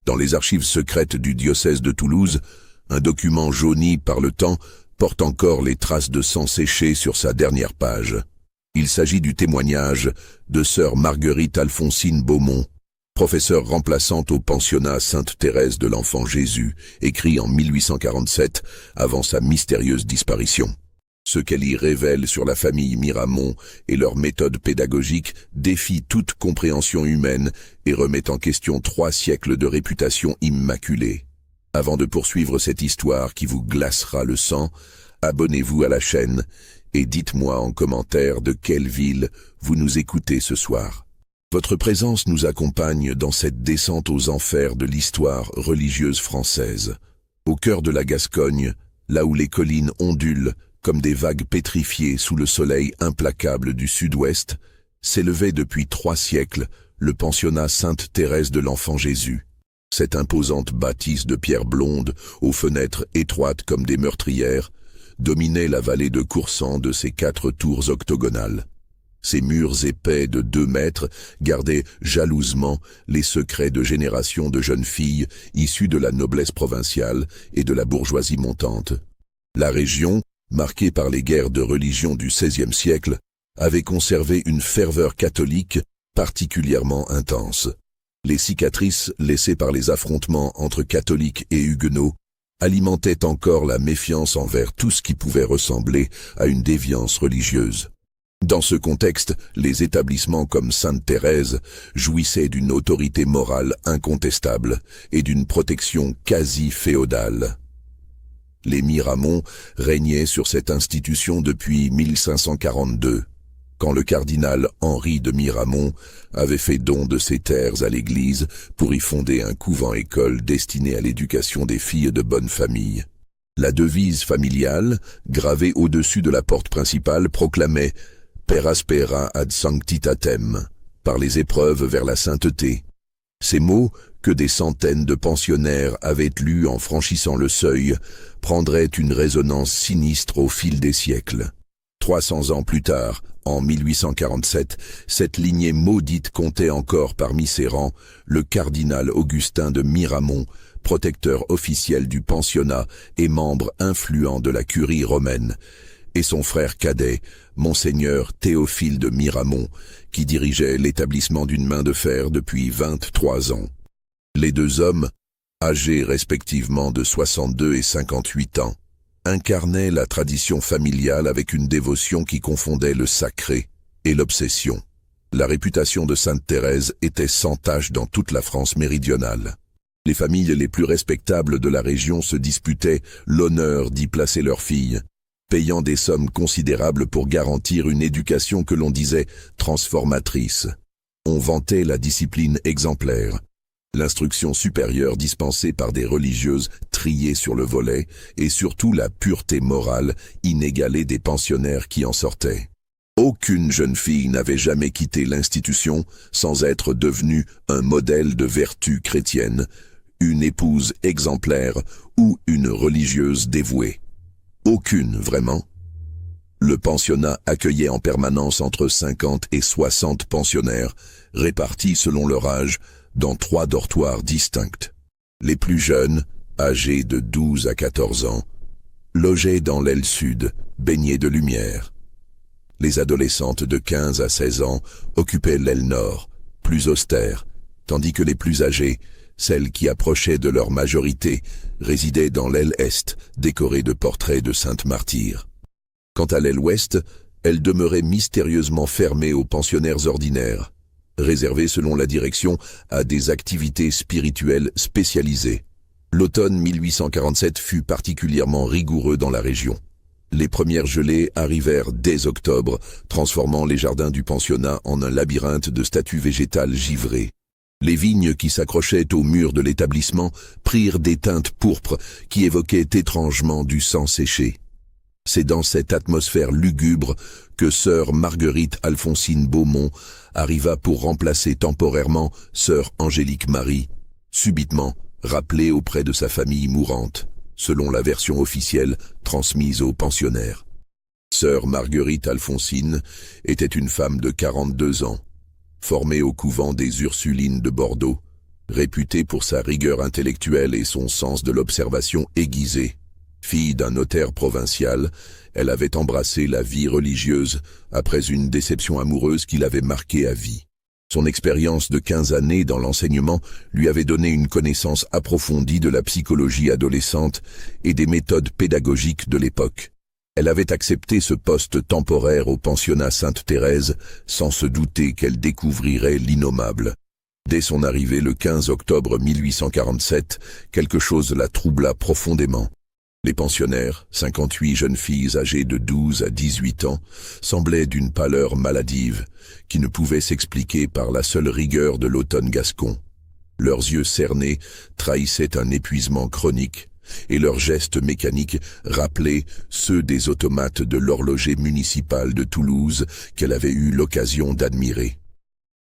Dans les archives secrètes du diocèse de Toulouse, un document jauni par le temps porte encore les traces de sang séché sur sa dernière page. Il s'agit du témoignage de sœur Marguerite Alphonsine Beaumont, professeure remplaçante au pensionnat Sainte-Thérèse de l'Enfant Jésus, écrit en 1847, avant sa mystérieuse disparition. Ce qu'elle y révèle sur la famille Miramont et leur méthode pédagogique défie toute compréhension humaine et remet en question 3 siècles de réputation immaculée. Avant de poursuivre cette histoire qui vous glacera le sang, abonnez-vous à la chaîne et dites-moi en commentaire de quelle ville vous nous écoutez ce soir. Votre présence nous accompagne dans cette descente aux enfers de l'histoire religieuse française. Au cœur de la Gascogne, là où les collines ondulent comme des vagues pétrifiées sous le soleil implacable du sud-ouest, s'élevait depuis 3 siècles le pensionnat Sainte-Thérèse de l'Enfant Jésus. Cette imposante bâtisse de pierre blonde, aux fenêtres étroites comme des meurtrières, dominait la vallée de Coursan de ses 4 tours octogonales. Ses murs épais de 2 mètres gardaient jalousement les secrets de générations de jeunes filles issues de la noblesse provinciale et de la bourgeoisie montante. La région, marquée par les guerres de religion du XVIe siècle, avait conservé une ferveur catholique particulièrement intense. Les cicatrices laissées par les affrontements entre catholiques et huguenots alimentaient encore la méfiance envers tout ce qui pouvait ressembler à une déviance religieuse. Dans ce contexte, les établissements comme Sainte-Thérèse jouissaient d'une autorité morale incontestable et d'une protection quasi-féodale. Les Miramont régnaient sur cette institution depuis 1542, quand le cardinal Henri de Miramont avait fait don de ses terres à l'Église pour y fonder un couvent-école destiné à l'éducation des filles de bonne famille. La devise familiale, gravée au-dessus de la porte principale, proclamait « Per aspera ad sanctitatem » par les épreuves vers la sainteté. Ces mots, que des centaines de pensionnaires avaient lus en franchissant le seuil, prendraient une résonance sinistre au fil des siècles. 300 ans plus tard, en 1847, cette lignée maudite comptait encore parmi ses rangs le cardinal Augustin de Miramont, protecteur officiel du pensionnat et membre influent de la curie romaine, et son frère cadet, Monseigneur Théophile de Miramont, qui dirigeait l'établissement d'une main de fer depuis 23 ans. Les 2 hommes, âgés respectivement de 62 et 58 ans, incarnaient la tradition familiale avec une dévotion qui confondait le sacré et l'obsession. La réputation de Sainte-Thérèse était sans tache dans toute la France méridionale. Les familles les plus respectables de la région se disputaient l'honneur d'y placer leurs filles, payant des sommes considérables pour garantir une éducation que l'on disait transformatrice. On vantait la discipline exemplaire, l'instruction supérieure dispensée par des religieuses triées sur le volet et surtout la pureté morale inégalée des pensionnaires qui en sortaient. Aucune jeune fille n'avait jamais quitté l'institution sans être devenue un modèle de vertu chrétienne, une épouse exemplaire ou une religieuse dévouée. Aucune, vraiment. Le pensionnat accueillait en permanence entre 50 et 60 pensionnaires, répartis selon leur âge, dans 3 dortoirs distincts. Les plus jeunes, âgés de 12 à 14 ans, logeaient dans l'aile sud, baignés de lumière. Les adolescentes de 15 à 16 ans occupaient l'aile nord, plus austère, tandis que les plus âgées, celles qui approchaient de leur majorité, résidaient dans l'aile est, décorée de portraits de saintes martyrs. Quant à l'aile ouest, elle demeurait mystérieusement fermée aux pensionnaires ordinaires, réservée selon la direction à des activités spirituelles spécialisées. L'automne 1847 fut particulièrement rigoureux dans la région. Les premières gelées arrivèrent dès octobre, transformant les jardins du pensionnat en un labyrinthe de statues végétales givrées. Les vignes qui s'accrochaient aux murs de l'établissement prirent des teintes pourpres qui évoquaient étrangement du sang séché. C'est dans cette atmosphère lugubre que sœur Marguerite Alphonsine Beaumont arriva pour remplacer temporairement sœur Angélique Marie, subitement rappelée auprès de sa famille mourante, selon la version officielle transmise aux pensionnaires. Sœur Marguerite Alphonsine était une femme de 42 ans, formée au couvent des Ursulines de Bordeaux, Réputée pour sa rigueur intellectuelle et son sens de l'observation aiguisé, fille d'un notaire provincial, elle avait embrassé la vie religieuse après une déception amoureuse qui l'avait marquée à vie. Son expérience de 15 années dans l'enseignement lui avait donné une connaissance approfondie de la psychologie adolescente et des méthodes pédagogiques de l'époque. Elle avait accepté ce poste temporaire au pensionnat Sainte-Thérèse sans se douter qu'elle découvrirait l'innommable. Dès son arrivée le 15 octobre 1847, quelque chose la troubla profondément. Les pensionnaires, 58 jeunes filles âgées de 12 à 18 ans, semblaient d'une pâleur maladive, qui ne pouvait s'expliquer par la seule rigueur de l'automne gascon. Leurs yeux cernés trahissaient un épuisement chronique, et leurs gestes mécaniques rappelaient ceux des automates de l'horloger municipal de Toulouse qu'elle avait eu l'occasion d'admirer.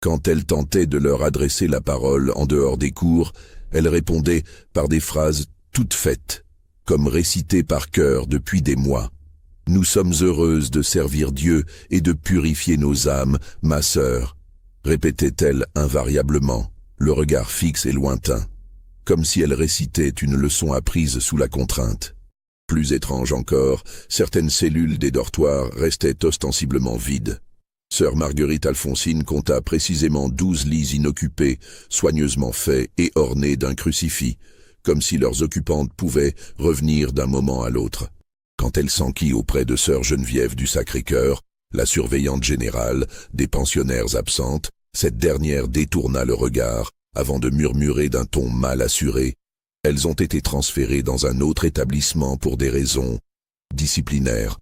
Quand elle tentait de leur adresser la parole en dehors des cours, elle répondait par des phrases toutes faites, comme récitées par cœur depuis des mois. « Nous sommes heureuses de servir Dieu et de purifier nos âmes, ma sœur », répétait-elle invariablement, le regard fixe et lointain, comme si elle récitait une leçon apprise sous la contrainte. Plus étrange encore, certaines cellules des dortoirs restaient ostensiblement vides. Sœur Marguerite Alphonsine compta précisément 12 lits inoccupés, soigneusement faits et ornés d'un crucifix, comme si leurs occupantes pouvaient revenir d'un moment à l'autre. Quand elle s'enquit auprès de sœur Geneviève du Sacré-Cœur, la surveillante générale, des pensionnaires absentes, cette dernière détourna le regard, avant de murmurer d'un ton mal assuré. Elles ont été transférées dans un autre établissement pour des raisons disciplinaires.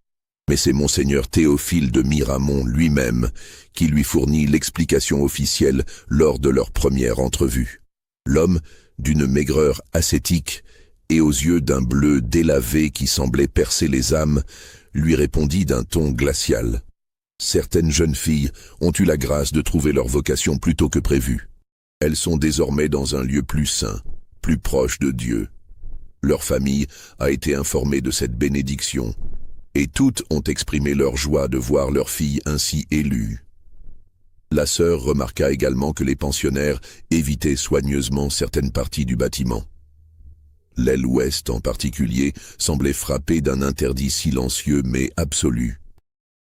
Mais c'est monseigneur Théophile de Miramont lui-même qui lui fournit l'explication officielle lors de leur première entrevue. L'homme, d'une maigreur ascétique et aux yeux d'un bleu délavé qui semblait percer les âmes, lui répondit d'un ton glacial. Certaines jeunes filles ont eu la grâce de trouver leur vocation plus tôt que prévu. Elles sont désormais dans un lieu plus saint, plus proche de Dieu. Leur famille a été informée de cette bénédiction, et toutes ont exprimé leur joie de voir leur fille ainsi élue. La sœur remarqua également que les pensionnaires évitaient soigneusement certaines parties du bâtiment. L'aile ouest en particulier semblait frappée d'un interdit silencieux mais absolu.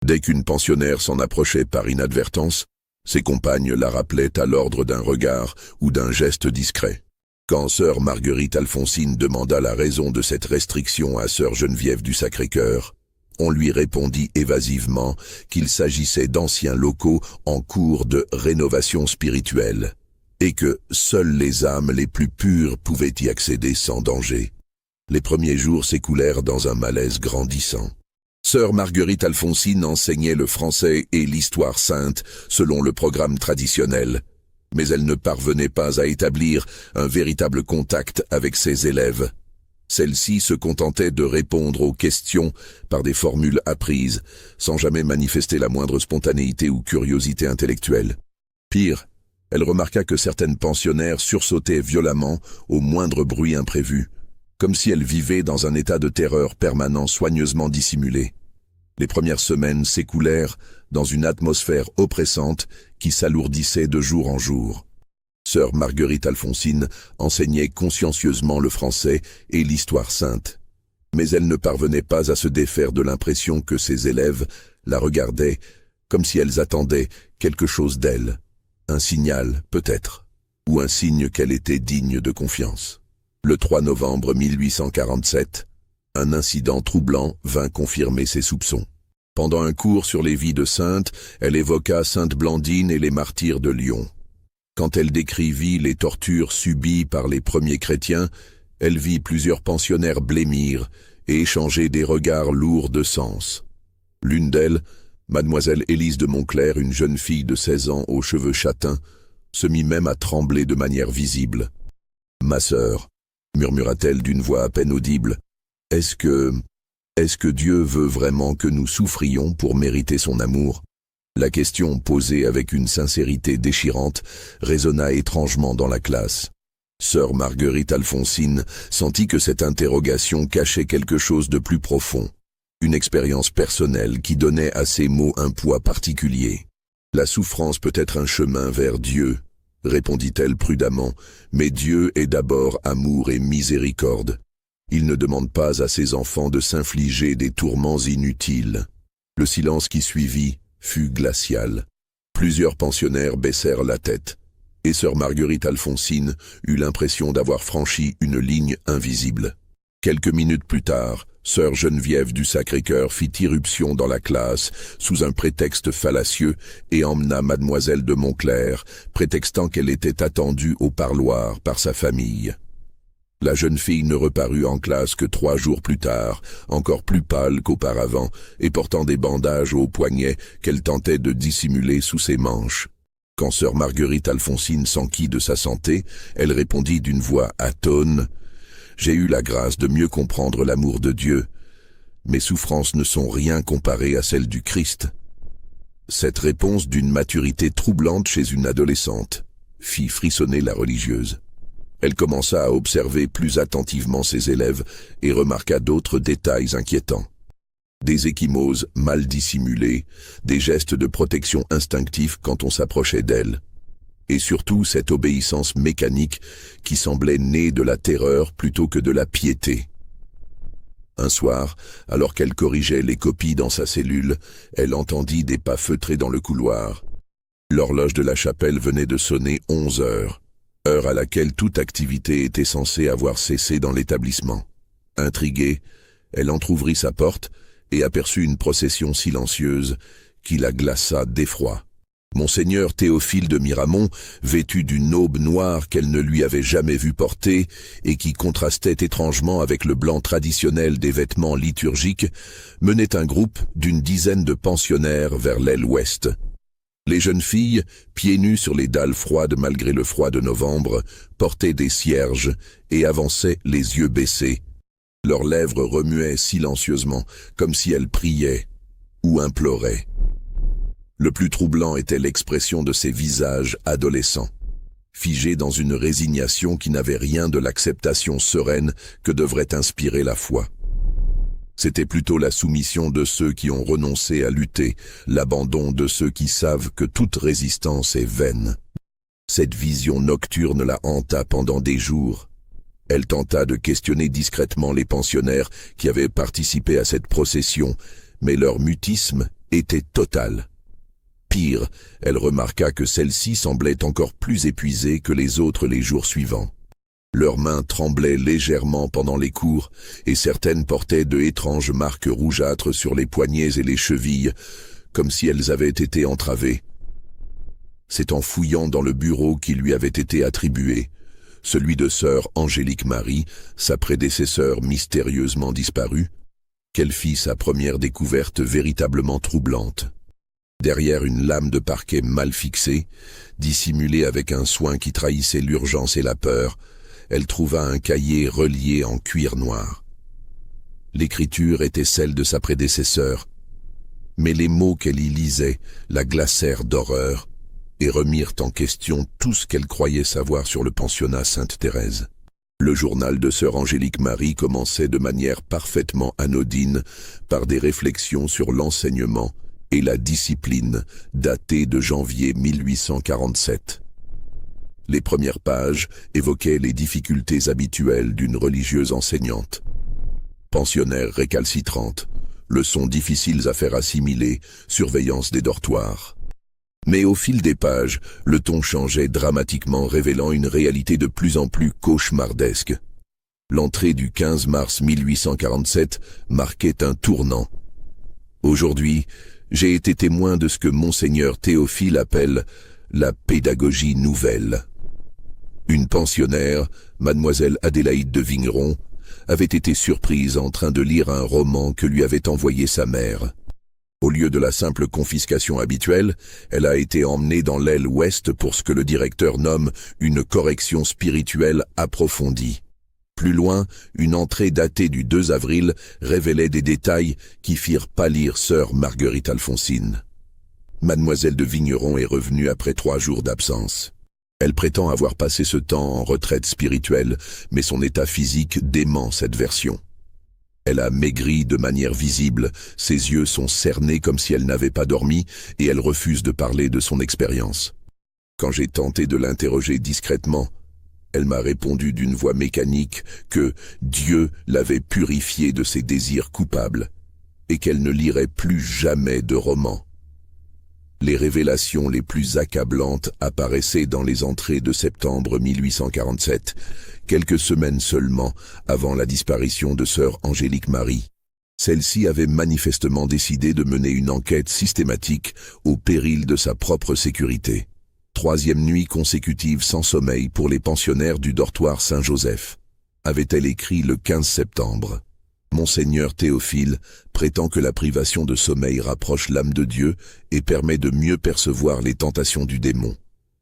Dès qu'une pensionnaire s'en approchait par inadvertance, ses compagnes la rappelaient à l'ordre d'un regard ou d'un geste discret. Quand sœur Marguerite Alphonsine demanda la raison de cette restriction à sœur Geneviève du Sacré-Cœur, on lui répondit évasivement qu'il s'agissait d'anciens locaux en cours de rénovation spirituelle, et que seules les âmes les plus pures pouvaient y accéder sans danger. Les premiers jours s'écoulèrent dans un malaise grandissant. Sœur Marguerite Alphonsine enseignait le français et l'histoire sainte selon le programme traditionnel, mais elle ne parvenait pas à établir un véritable contact avec ses élèves. Celle-ci se contentait de répondre aux questions par des formules apprises, sans jamais manifester la moindre spontanéité ou curiosité intellectuelle. Pire, elle remarqua que certaines pensionnaires sursautaient violemment au moindre bruit imprévu, comme si elles vivaient dans un état de terreur permanent soigneusement dissimulé. Les premières semaines s'écoulèrent dans une atmosphère oppressante qui s'alourdissait de jour en jour. Sœur Marguerite Alphonsine enseignait consciencieusement le français et l'histoire sainte, mais elle ne parvenait pas à se défaire de l'impression que ses élèves la regardaient comme si elles attendaient quelque chose d'elle, un signal peut-être, ou un signe qu'elle était digne de confiance. Le 3 novembre 1847, un incident troublant vint confirmer ses soupçons. Pendant un cours sur les vies de saintes, elle évoqua Sainte Blandine et les martyrs de Lyon. Quand elle décrivit les tortures subies par les premiers chrétiens, elle vit plusieurs pensionnaires blêmir et échanger des regards lourds de sens. L'une d'elles, mademoiselle Élise de Montclair, une jeune fille de 16 ans aux cheveux châtains, se mit même à trembler de manière visible. « Ma sœur », murmura-t-elle d'une voix à peine audible, « est-ce que Dieu veut vraiment que nous souffrions pour mériter son amour ?» La question, posée avec une sincérité déchirante, résonna étrangement dans la classe. Sœur Marguerite Alphonsine sentit que cette interrogation cachait quelque chose de plus profond, une expérience personnelle qui donnait à ces mots un poids particulier. La souffrance peut être un chemin vers Dieu, répondit-elle prudemment, mais Dieu est d'abord amour et miséricorde. Il ne demande pas à ses enfants de s'infliger des tourments inutiles. Le silence qui suivit fut glacial. Plusieurs pensionnaires baissèrent la tête, et sœur Marguerite Alphonsine eut l'impression d'avoir franchi une ligne invisible. Quelques minutes plus tard, sœur Geneviève du Sacré-Cœur fit irruption dans la classe sous un prétexte fallacieux et emmena mademoiselle de Montclair, prétextant qu'elle était attendue au parloir par sa famille. La jeune fille ne reparut en classe que 3 jours plus tard, encore plus pâle qu'auparavant, et portant des bandages aux poignets qu'elle tentait de dissimuler sous ses manches. Quand sœur Marguerite Alphonsine s'enquit de sa santé, elle répondit d'une voix atone « J'ai eu la grâce de mieux comprendre l'amour de Dieu. Mes souffrances ne sont rien comparées à celles du Christ. » Cette réponse d'une maturité troublante chez une adolescente fit frissonner la religieuse. Elle commença à observer plus attentivement ses élèves et remarqua d'autres détails inquiétants. Des ecchymoses mal dissimulées, des gestes de protection instinctifs quand on s'approchait d'elle. Et surtout cette obéissance mécanique qui semblait née de la terreur plutôt que de la piété. Un soir, alors qu'elle corrigeait les copies dans sa cellule, elle entendit des pas feutrés dans le couloir. L'horloge de la chapelle venait de sonner 11 heures. Heure à laquelle toute activité était censée avoir cessé dans l'établissement. Intriguée, elle entr'ouvrit sa porte et aperçut une procession silencieuse qui la glaça d'effroi. Monseigneur Théophile de Miramont, vêtu d'une aube noire qu'elle ne lui avait jamais vu porter et qui contrastait étrangement avec le blanc traditionnel des vêtements liturgiques, menait un groupe d'une dizaine de pensionnaires vers l'aile ouest. Les jeunes filles, pieds nus sur les dalles froides malgré le froid de novembre, portaient des cierges et avançaient les yeux baissés. Leurs lèvres remuaient silencieusement, comme si elles priaient ou imploraient. Le plus troublant était l'expression de ces visages adolescents, figés dans une résignation qui n'avait rien de l'acceptation sereine que devrait inspirer la foi. C'était plutôt la soumission de ceux qui ont renoncé à lutter, l'abandon de ceux qui savent que toute résistance est vaine. Cette vision nocturne la hanta pendant des jours. Elle tenta de questionner discrètement les pensionnaires qui avaient participé à cette procession, mais leur mutisme était total. Pire, elle remarqua que celle-ci semblait encore plus épuisée que les autres les jours suivants. Leurs mains tremblaient légèrement pendant les cours, et certaines portaient de étranges marques rougeâtres sur les poignets et les chevilles, comme si elles avaient été entravées. C'est en fouillant dans le bureau qui lui avait été attribué, celui de sœur Angélique Marie, sa prédécesseur mystérieusement disparue, qu'elle fit sa première découverte véritablement troublante. Derrière une lame de parquet mal fixée, dissimulée avec un soin qui trahissait l'urgence et la peur, elle trouva un cahier relié en cuir noir. L'écriture était celle de sa prédécesseur, mais les mots qu'elle y lisait la glacèrent d'horreur et remirent en question tout ce qu'elle croyait savoir sur le pensionnat Sainte-Thérèse. Le journal de sœur Angélique Marie commençait de manière parfaitement anodine par des réflexions sur l'enseignement et la discipline datées de janvier 1847. Les premières pages évoquaient les difficultés habituelles d'une religieuse enseignante. Pensionnaires récalcitrantes, leçons difficiles à faire assimiler, surveillance des dortoirs. Mais au fil des pages, le ton changeait dramatiquement, révélant une réalité de plus en plus cauchemardesque. L'entrée du 15 mars 1847 marquait un tournant. Aujourd'hui, j'ai été témoin de ce que Monseigneur Théophile appelle la pédagogie nouvelle. Une pensionnaire, mademoiselle Adélaïde de Vigneron, avait été surprise en train de lire un roman que lui avait envoyé sa mère. Au lieu de la simple confiscation habituelle, elle a été emmenée dans l'aile ouest pour ce que le directeur nomme une correction spirituelle approfondie. Plus loin, une entrée datée du 2 avril révélait des détails qui firent pâlir sœur Marguerite Alphonsine. Mademoiselle de Vigneron est revenue après 3 jours d'absence. Elle prétend avoir passé ce temps en retraite spirituelle, mais son état physique dément cette version. Elle a maigri de manière visible, ses yeux sont cernés comme si elle n'avait pas dormi, et elle refuse de parler de son expérience. Quand j'ai tenté de l'interroger discrètement, elle m'a répondu d'une voix mécanique que Dieu l'avait purifiée de ses désirs coupables et qu'elle ne lirait plus jamais de romans. Les révélations les plus accablantes apparaissaient dans les entrées de septembre 1847, quelques semaines seulement avant la disparition de sœur Angélique Marie. Celle-ci avait manifestement décidé de mener une enquête systématique au péril de sa propre sécurité. 3e nuit consécutive sans sommeil pour les pensionnaires du dortoir Saint-Joseph, avait-elle écrit le 15 septembre. Monseigneur Théophile prétend que la privation de sommeil rapproche l'âme de Dieu et permet de mieux percevoir les tentations du démon.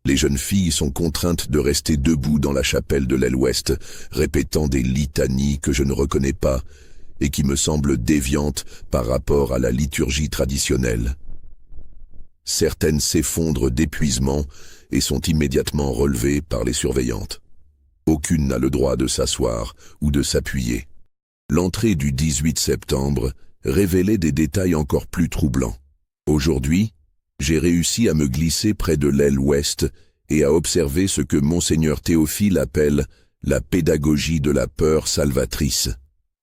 Les jeunes filles sont contraintes de rester debout dans la chapelle de l'aile ouest, répétant des litanies que je ne reconnais pas et qui me semblent déviantes par rapport à la liturgie traditionnelle. Certaines s'effondrent d'épuisement et sont immédiatement relevées par les surveillantes. Aucune n'a le droit de s'asseoir ou de s'appuyer. L'entrée du 18 septembre révélait des détails encore plus troublants. Aujourd'hui, j'ai réussi à me glisser près de l'aile ouest et à observer ce que Monseigneur Théophile appelle la pédagogie de la peur salvatrice.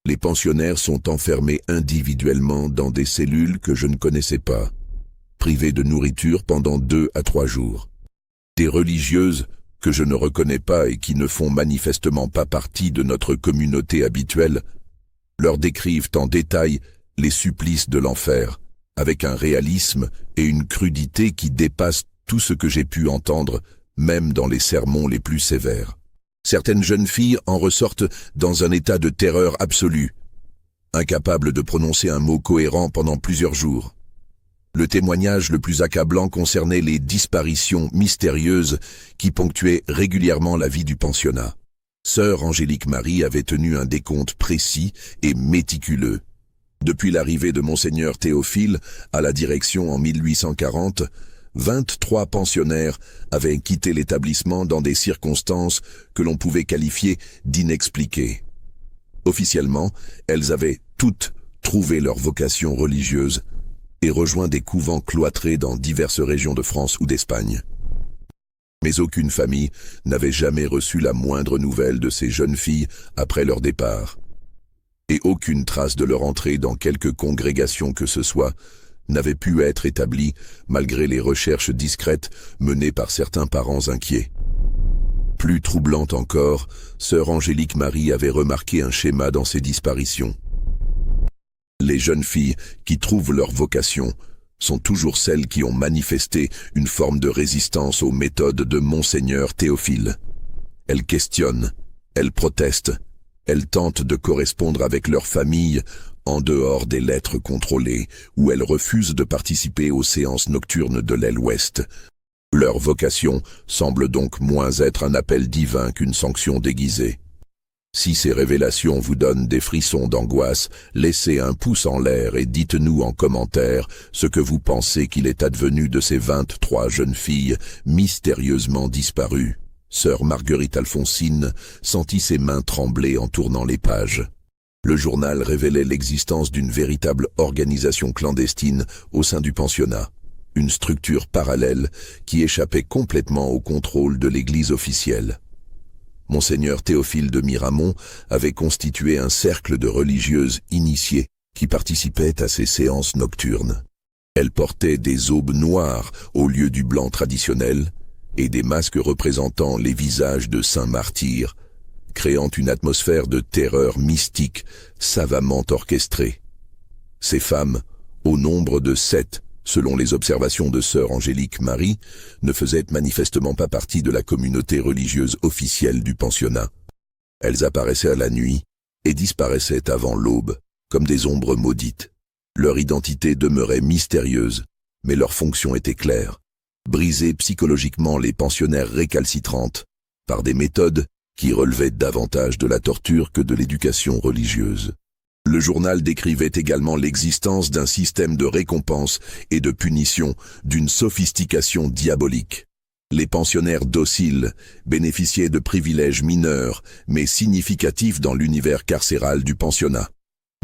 Les pensionnaires sont enfermés individuellement dans des cellules que je ne connaissais pas, privés de nourriture pendant 2 à 3 jours. Des religieuses que je ne reconnais pas et qui ne font manifestement pas partie de notre communauté habituelle leur décrivent en détail les supplices de l'enfer, avec un réalisme et une crudité qui dépassent tout ce que j'ai pu entendre, même dans les sermons les plus sévères. Certaines jeunes filles en ressortent dans un état de terreur absolue, incapables de prononcer un mot cohérent pendant plusieurs jours. Le témoignage le plus accablant concernait les disparitions mystérieuses qui ponctuaient régulièrement la vie du pensionnat. Sœur Angélique Marie avait tenu un décompte précis et méticuleux. Depuis l'arrivée de Monseigneur Théophile à la direction en 1840, 23 pensionnaires avaient quitté l'établissement dans des circonstances que l'on pouvait qualifier d'inexpliquées. Officiellement, elles avaient toutes trouvé leur vocation religieuse et rejoint des couvents cloîtrés dans diverses régions de France ou d'Espagne. Mais aucune famille n'avait jamais reçu la moindre nouvelle de ces jeunes filles après leur départ. Et aucune trace de leur entrée dans quelque congrégation que ce soit n'avait pu être établie malgré les recherches discrètes menées par certains parents inquiets. Plus troublante encore, sœur Angélique Marie avait remarqué un schéma dans ces disparitions. Les jeunes filles qui trouvent leur vocation sont toujours celles qui ont manifesté une forme de résistance aux méthodes de Monseigneur Théophile. Elles questionnent, elles protestent, elles tentent de correspondre avec leur famille en dehors des lettres contrôlées, ou elles refusent de participer aux séances nocturnes de l'aile ouest. Leur vocation semble donc moins être un appel divin qu'une sanction déguisée. Si ces révélations vous donnent des frissons d'angoisse, laissez un pouce en l'air et dites-nous en commentaire ce que vous pensez qu'il est advenu de ces 23 jeunes filles mystérieusement disparues. Sœur Marguerite Alphonsine sentit ses mains trembler en tournant les pages. Le journal révélait l'existence d'une véritable organisation clandestine au sein du pensionnat, une structure parallèle qui échappait complètement au contrôle de l'Église officielle. Monseigneur Théophile de Miramont avait constitué un cercle de religieuses initiées qui participaient à ces séances nocturnes. Elles portaient des aubes noires au lieu du blanc traditionnel et des masques représentant les visages de saints martyrs, créant une atmosphère de terreur mystique savamment orchestrée. Ces femmes, au nombre de 7, selon les observations de sœur Angélique Marie, ne faisaient manifestement pas partie de la communauté religieuse officielle du pensionnat. Elles apparaissaient à la nuit et disparaissaient avant l'aube, comme des ombres maudites. Leur identité demeurait mystérieuse, mais leur fonction était claire: briser psychologiquement les pensionnaires récalcitrantes par des méthodes qui relevaient davantage de la torture que de l'éducation religieuse. Le journal décrivait également l'existence d'un système de récompense et de punition d'une sophistication diabolique. Les pensionnaires dociles bénéficiaient de privilèges mineurs mais significatifs dans l'univers carcéral du pensionnat.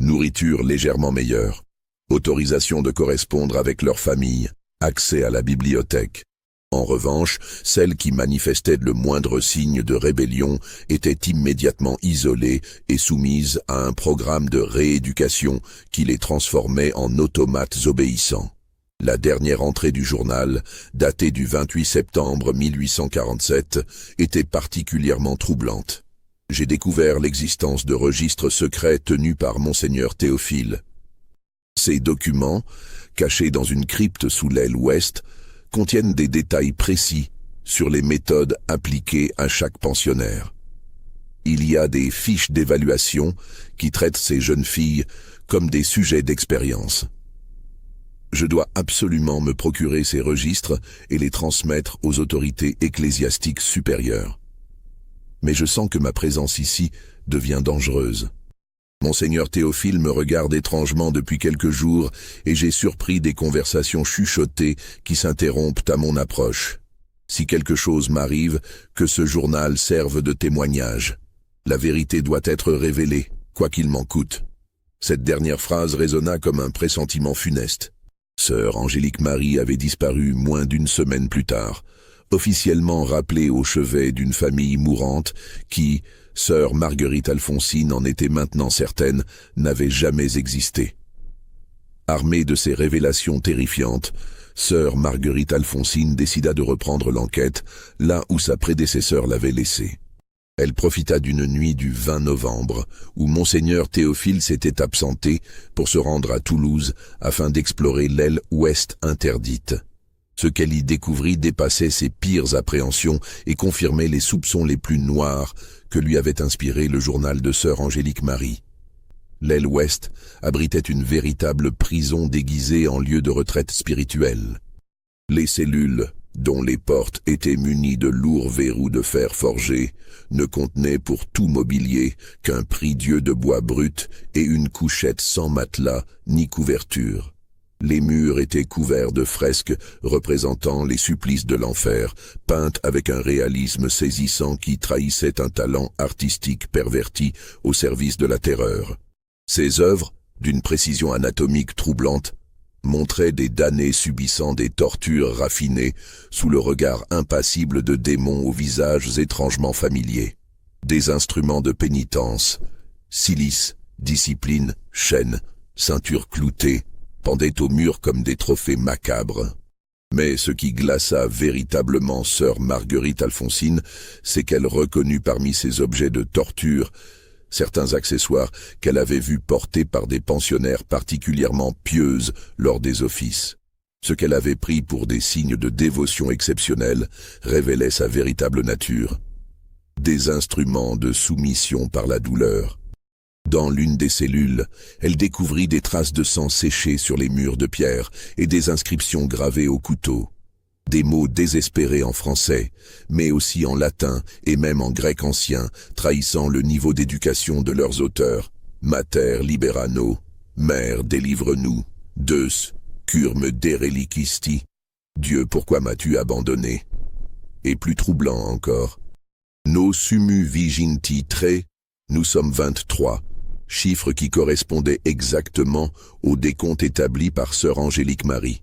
Nourriture légèrement meilleure, autorisation de correspondre avec leur famille, accès à la bibliothèque, En revanche, celles qui manifestaient le moindre signe de rébellion étaient immédiatement isolées et soumises à un programme de rééducation qui les transformait en automates obéissants. La dernière entrée du journal, datée du 28 septembre 1847, était particulièrement troublante. J'ai découvert l'existence de registres secrets tenus par Monseigneur Théophile. Ces documents, cachés dans une crypte sous l'aile ouest, contiennent des détails précis sur les méthodes appliquées à chaque pensionnaire. Il y a des fiches d'évaluation qui traitent ces jeunes filles comme des sujets d'expérience. Je dois absolument me procurer ces registres et les transmettre aux autorités ecclésiastiques supérieures. Mais je sens que ma présence ici devient dangereuse. Monseigneur Théophile me regarde étrangement depuis quelques jours et j'ai surpris des conversations chuchotées qui s'interrompent à mon approche. Si quelque chose m'arrive, que ce journal serve de témoignage. La vérité doit être révélée, quoi qu'il m'en coûte. Cette dernière phrase résonna comme un pressentiment funeste. Sœur Angélique Marie avait disparu moins d'une semaine plus tard, officiellement rappelée au chevet d'une famille mourante qui, sœur Marguerite Alphonsine en était maintenant certaine, n'avait jamais existé. Armée de ces révélations terrifiantes, sœur Marguerite Alphonsine décida de reprendre l'enquête là où sa prédécesseur l'avait laissée. Elle profita d'une nuit du 20 novembre, où Monseigneur Théophile s'était absenté pour se rendre à Toulouse afin d'explorer l'aile ouest interdite. Ce qu'elle y découvrit dépassait ses pires appréhensions et confirmait les soupçons les plus noirs que lui avait inspiré le journal de sœur Angélique Marie. L'aile ouest abritait une véritable prison déguisée en lieu de retraite spirituelle. Les cellules, dont les portes étaient munies de lourds verrous de fer forgé, ne contenaient pour tout mobilier qu'un prie-dieu de bois brut et une couchette sans matelas ni couverture. Les murs étaient couverts de fresques représentant les supplices de l'enfer, peintes avec un réalisme saisissant qui trahissait un talent artistique perverti au service de la terreur. Ces œuvres, d'une précision anatomique troublante, montraient des damnés subissant des tortures raffinées sous le regard impassible de démons aux visages étrangement familiers. Des instruments de pénitence, cilices, discipline, chaînes, ceintures cloutées, pendaient au mur comme des trophées macabres. Mais ce qui glaça véritablement sœur Marguerite Alphonsine, c'est qu'elle reconnut parmi ces objets de torture certains accessoires qu'elle avait vus portés par des pensionnaires particulièrement pieuses lors des offices. Ce qu'elle avait pris pour des signes de dévotion exceptionnelle révélait sa véritable nature. Des instruments de soumission par la douleur. Dans l'une des cellules, elle découvrit des traces de sang séché sur les murs de pierre et des inscriptions gravées au couteau. Des mots désespérés en français, mais aussi en latin et même en grec ancien, trahissant le niveau d'éducation de leurs auteurs. Mater libera nos, Mère délivre-nous, Deus, cur me derelicisti. Dieu, pourquoi m'as-tu abandonné? Et plus troublant encore, nos sumu viginti tre, nous sommes 23, chiffre qui correspondait exactement au décompte établi par sœur Angélique Marie.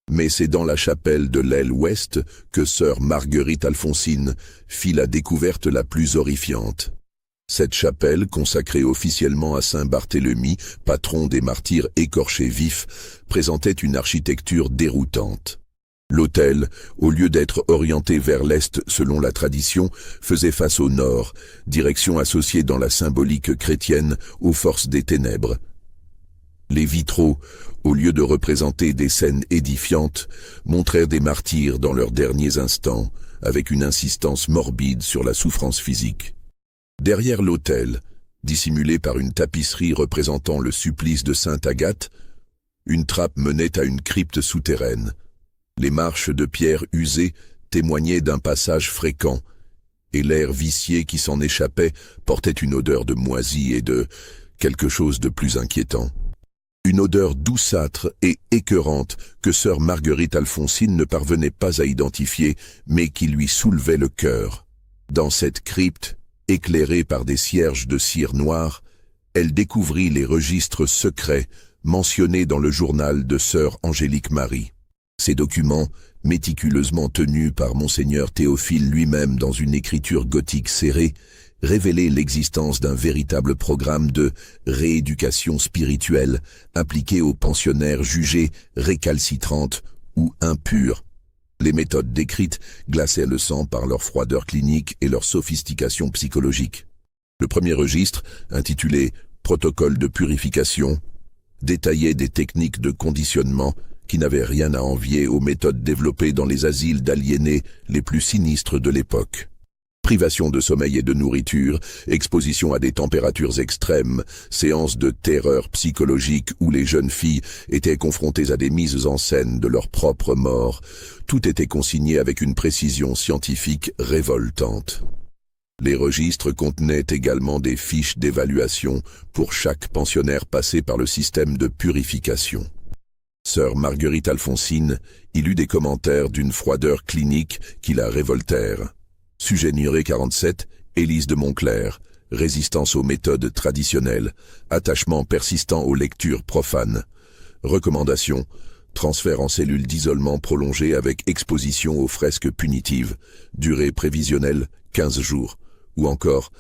Mais c'est dans la chapelle de l'aile ouest que sœur Marguerite Alphonsine fit la découverte la plus horrifiante. Cette chapelle, consacrée officiellement à saint Barthélemy, patron des martyrs écorchés vifs, présentait une architecture déroutante. L'autel, au lieu d'être orienté vers l'est selon la tradition, faisait face au nord, direction associée dans la symbolique chrétienne aux forces des ténèbres. Les vitraux, au lieu de représenter des scènes édifiantes, montrèrent des martyrs dans leurs derniers instants, avec une insistance morbide sur la souffrance physique. Derrière l'autel, dissimulé par une tapisserie représentant le supplice de sainte Agathe, une trappe menait à une crypte souterraine. Les marches de pierre usées témoignaient d'un passage fréquent, et l'air vicié qui s'en échappait portait une odeur de moisi et de quelque chose de plus inquiétant. Une odeur douceâtre et écœurante que sœur Marguerite Alphonsine ne parvenait pas à identifier, mais qui lui soulevait le cœur. Dans cette crypte, éclairée par des cierges de cire noire, elle découvrit les registres secrets mentionnés dans le journal de sœur Angélique Marie. Ces documents, méticuleusement tenus par Monseigneur Théophile lui-même dans une écriture gothique serrée, révélaient l'existence d'un véritable programme de rééducation spirituelle appliqué aux pensionnaires jugés récalcitrantes ou impures. Les méthodes décrites glaçaient le sang par leur froideur clinique et leur sophistication psychologique. Le premier registre, intitulé « Protocole de purification », détaillait des techniques de conditionnement qui n'avaient rien à envier aux méthodes développées dans les asiles d'aliénés les plus sinistres de l'époque. Privation de sommeil et de nourriture, exposition à des températures extrêmes, séances de terreur psychologique où les jeunes filles étaient confrontées à des mises en scène de leur propre mort, tout était consigné avec une précision scientifique révoltante. Les registres contenaient également des fiches d'évaluation pour chaque pensionnaire passé par le système de purification. Sœur Marguerite Alphonsine y lut des commentaires d'une froideur clinique qui la révoltèrent. Sujet numéro 47, Élise de Montclair, résistance aux méthodes traditionnelles, attachement persistant aux lectures profanes. Recommandation, transfert en cellule d'isolement prolongé avec exposition aux fresques punitives, durée prévisionnelle 15 jours. Ou encore,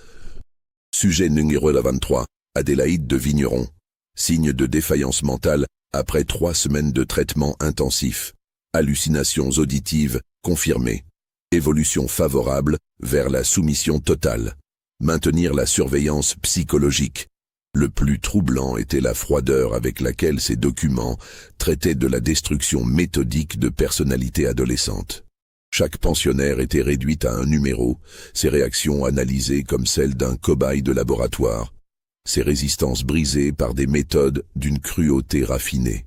sujet numéro 23, Adélaïde de Vigneron, signe de défaillance mentale après 3 semaines de traitement intensif, hallucinations auditives confirmées. Évolution favorable vers la soumission totale. Maintenir la surveillance psychologique. Le plus troublant était la froideur avec laquelle ces documents traitaient de la destruction méthodique de personnalités adolescentes. Chaque pensionnaire était réduit à un numéro, ses réactions analysées comme celles d'un cobaye de laboratoire, ses résistances brisées par des méthodes d'une cruauté raffinée.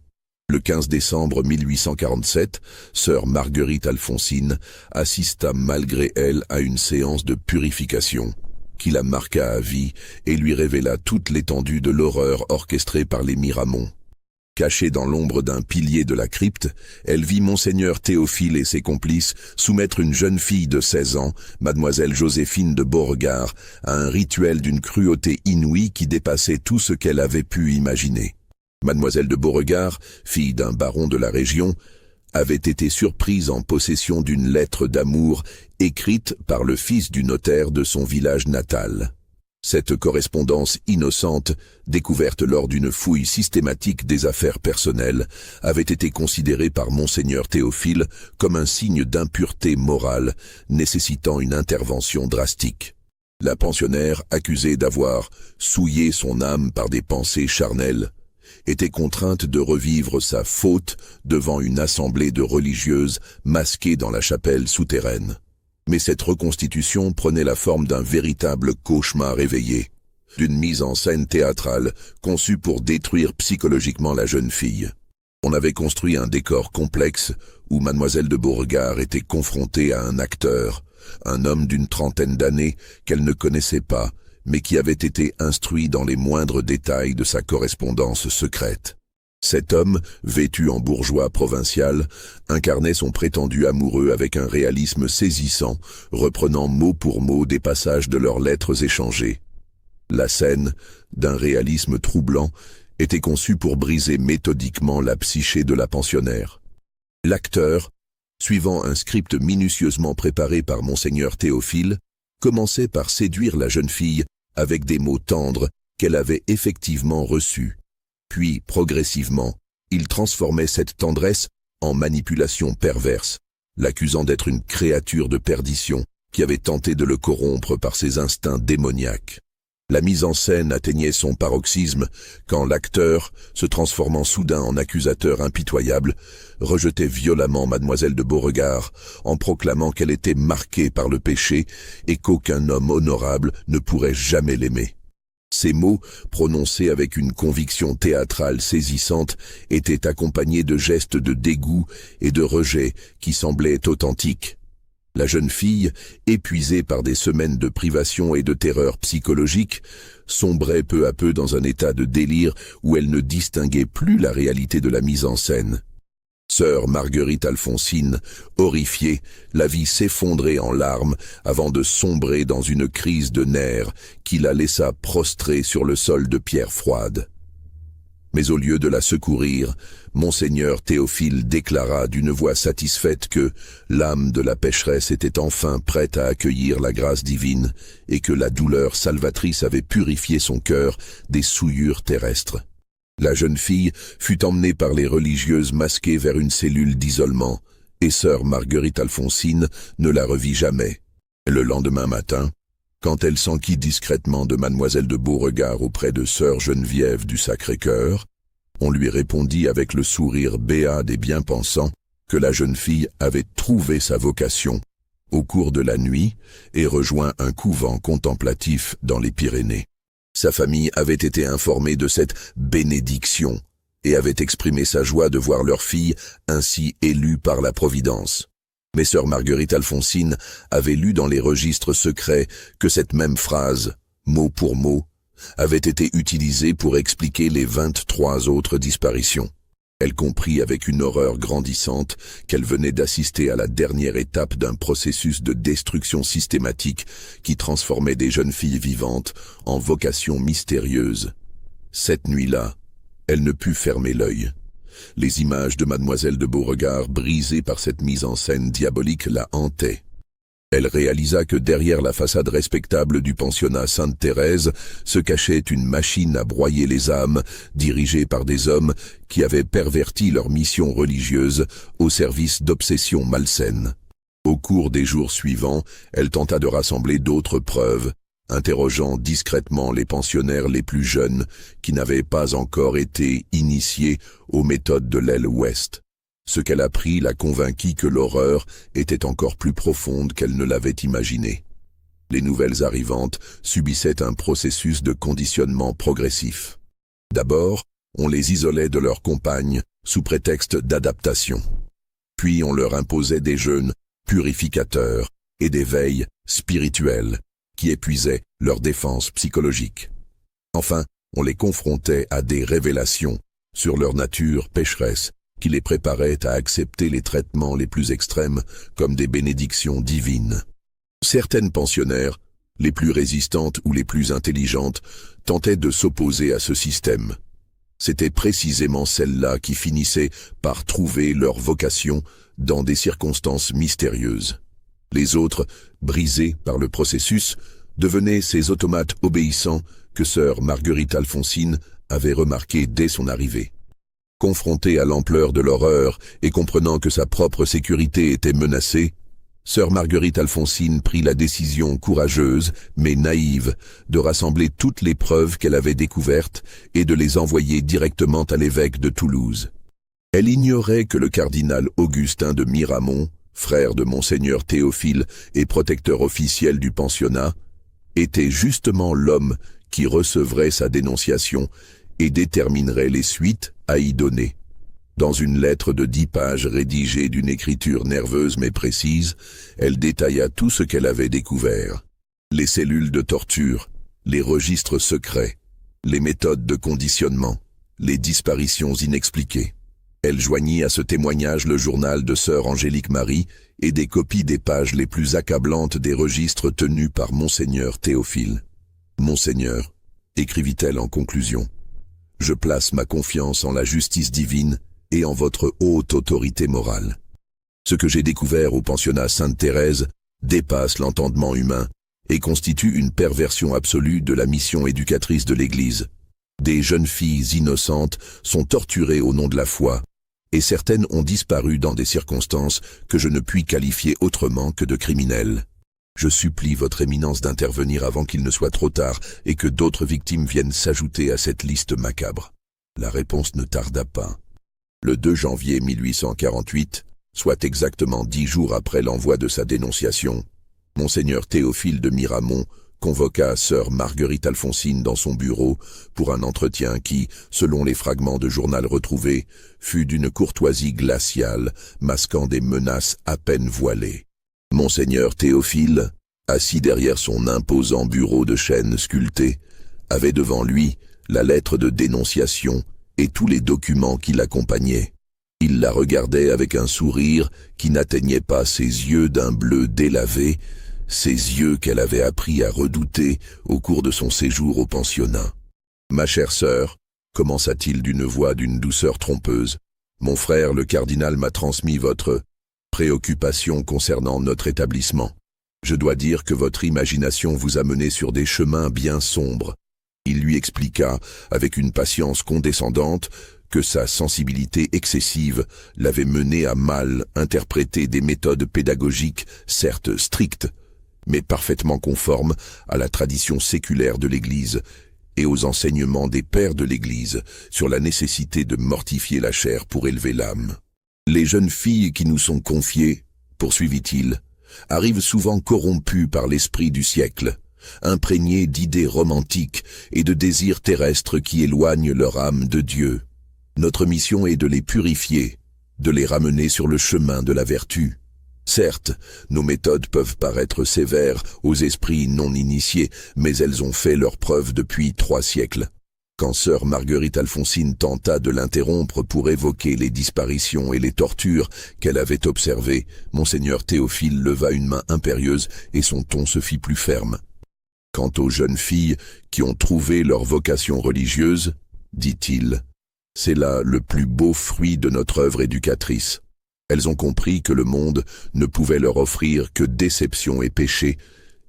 Le 15 décembre 1847, sœur Marguerite Alphonsine assista malgré elle à une séance de purification qui la marqua à vie et lui révéla toute l'étendue de l'horreur orchestrée par les Miramont. Cachée dans l'ombre d'un pilier de la crypte, elle vit Monseigneur Théophile et ses complices soumettre une jeune fille de 16 ans, mademoiselle Joséphine de Beauregard, à un rituel d'une cruauté inouïe qui dépassait tout ce qu'elle avait pu imaginer. Mademoiselle de Beauregard, fille d'un baron de la région, avait été surprise en possession d'une lettre d'amour écrite par le fils du notaire de son village natal. Cette correspondance innocente, découverte lors d'une fouille systématique des affaires personnelles, avait été considérée par Monseigneur Théophile comme un signe d'impureté morale nécessitant une intervention drastique. La pensionnaire, accusée d'avoir souillé son âme par des pensées charnelles, était contrainte de revivre sa faute devant une assemblée de religieuses masquées dans la chapelle souterraine. Mais cette reconstitution prenait la forme d'un véritable cauchemar éveillé, d'une mise en scène théâtrale conçue pour détruire psychologiquement la jeune fille. On avait construit un décor complexe où mademoiselle de Beauregard était confrontée à un acteur, un homme d'une trentaine d'années qu'elle ne connaissait pas, mais qui avait été instruit dans les moindres détails de sa correspondance secrète. Cet homme, vêtu en bourgeois provincial, incarnait son prétendu amoureux avec un réalisme saisissant, reprenant mot pour mot des passages de leurs lettres échangées. La scène, d'un réalisme troublant, était conçue pour briser méthodiquement la psyché de la pensionnaire. L'acteur, suivant un script minutieusement préparé par Monseigneur Théophile, commençait par séduire la jeune fille avec des mots tendres qu'elle avait effectivement reçus. Puis, progressivement, il transformait cette tendresse en manipulation perverse, l'accusant d'être une créature de perdition qui avait tenté de le corrompre par ses instincts démoniaques. La mise en scène atteignait son paroxysme quand l'acteur, se transformant soudain en accusateur impitoyable, rejetait violemment mademoiselle de Beauregard en proclamant qu'elle était marquée par le péché et qu'aucun homme honorable ne pourrait jamais l'aimer. Ces mots, prononcés avec une conviction théâtrale saisissante, étaient accompagnés de gestes de dégoût et de rejet qui semblaient authentiques. La jeune fille, épuisée par des semaines de privation et de terreur psychologique, sombrait peu à peu dans un état de délire où elle ne distinguait plus la réalité de la mise en scène. Sœur Marguerite Alphonsine, horrifiée, la vit s'effondrer en larmes avant de sombrer dans une crise de nerfs qui la laissa prostrée sur le sol de pierre froide. Mais au lieu de la secourir, Monseigneur Théophile déclara d'une voix satisfaite que l'âme de la pécheresse était enfin prête à accueillir la grâce divine et que la douleur salvatrice avait purifié son cœur des souillures terrestres. La jeune fille fut emmenée par les religieuses masquées vers une cellule d'isolement, et sœur Marguerite Alphonsine ne la revit jamais. Le lendemain matin, quand elle s'enquit discrètement de mademoiselle de Beauregard auprès de sœur Geneviève du Sacré-Cœur, on lui répondit avec le sourire béat des bien-pensants que la jeune fille avait trouvé sa vocation au cours de la nuit et rejoint un couvent contemplatif dans les Pyrénées. Sa famille avait été informée de cette bénédiction et avait exprimé sa joie de voir leur fille ainsi élue par la Providence. Mais sœur Marguerite Alphonsine avait lu dans les registres secrets que cette même phrase, mot pour mot, avait été utilisée pour expliquer les 23 autres disparitions. Elle comprit avec une horreur grandissante qu'elle venait d'assister à la dernière étape d'un processus de destruction systématique qui transformait des jeunes filles vivantes en vocations mystérieuses. Cette nuit-là, elle ne put fermer l'œil. Les images de mademoiselle de Beauregard, brisées par cette mise en scène diabolique, la hantaient. Elle réalisa que derrière la façade respectable du pensionnat Sainte-Thérèse se cachait une machine à broyer les âmes, dirigée par des hommes qui avaient perverti leur mission religieuse au service d'obsessions malsaines. Au cours des jours suivants, elle tenta de rassembler d'autres preuves, interrogeant discrètement les pensionnaires les plus jeunes qui n'avaient pas encore été initiés aux méthodes de l'aile ouest. Ce qu'elle apprit la convainquit que l'horreur était encore plus profonde qu'elle ne l'avait imaginé. Les nouvelles arrivantes subissaient un processus de conditionnement progressif. D'abord, on les isolait de leurs compagnes sous prétexte d'adaptation. Puis on leur imposait des jeûnes purificateurs et des veilles spirituelles qui épuisaient leurs défenses psychologiques. Enfin, on les confrontait à des révélations sur leur nature pécheresse qui les préparaient à accepter les traitements les plus extrêmes comme des bénédictions divines. Certaines pensionnaires, les plus résistantes ou les plus intelligentes, tentaient de s'opposer à ce système. C'était précisément celles-là qui finissaient par trouver leur vocation dans des circonstances mystérieuses. Les autres, brisées par le processus, devenaient ces automates obéissants que sœur Marguerite Alphonsine avait remarqués dès son arrivée. Confrontée à l'ampleur de l'horreur et comprenant que sa propre sécurité était menacée, sœur Marguerite Alphonsine prit la décision courageuse, mais naïve, de rassembler toutes les preuves qu'elle avait découvertes et de les envoyer directement à l'évêque de Toulouse. Elle ignorait que le cardinal Augustin de Miramont, frère de Monseigneur Théophile et protecteur officiel du pensionnat, était justement l'homme qui recevrait sa dénonciation et déterminerait les suites à y donner. Dans une lettre de 10 pages rédigée d'une écriture nerveuse mais précise, elle détailla tout ce qu'elle avait découvert. Les cellules de torture, les registres secrets, les méthodes de conditionnement, les disparitions inexpliquées. Elle joignit à ce témoignage le journal de sœur Angélique Marie et des copies des pages les plus accablantes des registres tenus par Monseigneur Théophile. « Monseigneur, écrivit-elle en conclusion, je place ma confiance en la justice divine et en votre haute autorité morale. Ce que j'ai découvert au pensionnat Sainte-Thérèse dépasse l'entendement humain et constitue une perversion absolue de la mission éducatrice de l'Église. Des jeunes filles innocentes sont torturées au nom de la foi, et certaines ont disparu dans des circonstances que je ne puis qualifier autrement que de criminelles. Je supplie votre éminence d'intervenir avant qu'il ne soit trop tard et que d'autres victimes viennent s'ajouter à cette liste macabre. » La réponse ne tarda pas. Le 2 janvier 1848, soit exactement 10 jours après l'envoi de sa dénonciation, Monseigneur Théophile de Miramont convoqua sœur Marguerite Alphonsine dans son bureau pour un entretien qui, selon les fragments de journal retrouvés, fut d'une courtoisie glaciale, masquant des menaces à peine voilées. Monseigneur Théophile, assis derrière son imposant bureau de chêne sculpté, avait devant lui la lettre de dénonciation et tous les documents qui l'accompagnaient. Il la regardait avec un sourire qui n'atteignait pas ses yeux d'un bleu délavé, ses yeux qu'elle avait appris à redouter au cours de son séjour au pensionnat. « Ma chère sœur, commença-t-il d'une voix d'une douceur trompeuse. Mon frère le cardinal m'a transmis votre préoccupation concernant notre établissement. Je dois dire que votre imagination vous a mené sur des chemins bien sombres. Il lui expliqua, avec une patience condescendante, que sa sensibilité excessive l'avait mené à mal interpréter des méthodes pédagogiques, certes strictes, mais parfaitement conformes à la tradition séculaire de l'Église et aux enseignements des pères de l'Église sur la nécessité de mortifier la chair pour élever l'âme. Les jeunes filles qui nous sont confiées, poursuivit-il, arrivent souvent corrompues par l'esprit du siècle, imprégnées d'idées romantiques et de désirs terrestres qui éloignent leur âme de Dieu. Notre mission est de les purifier, de les ramener sur le chemin de la vertu. Certes, nos méthodes peuvent paraître sévères aux esprits non initiés, mais elles ont fait leur preuve depuis 3 siècles. Quand sœur Marguerite Alphonsine tenta de l'interrompre pour évoquer les disparitions et les tortures qu'elle avait observées, monseigneur Théophile leva une main impérieuse et son ton se fit plus ferme. Quant aux jeunes filles qui ont trouvé leur vocation religieuse, dit-il, c'est là le plus beau fruit de notre œuvre éducatrice. Elles ont compris que le monde ne pouvait leur offrir que déception et péché,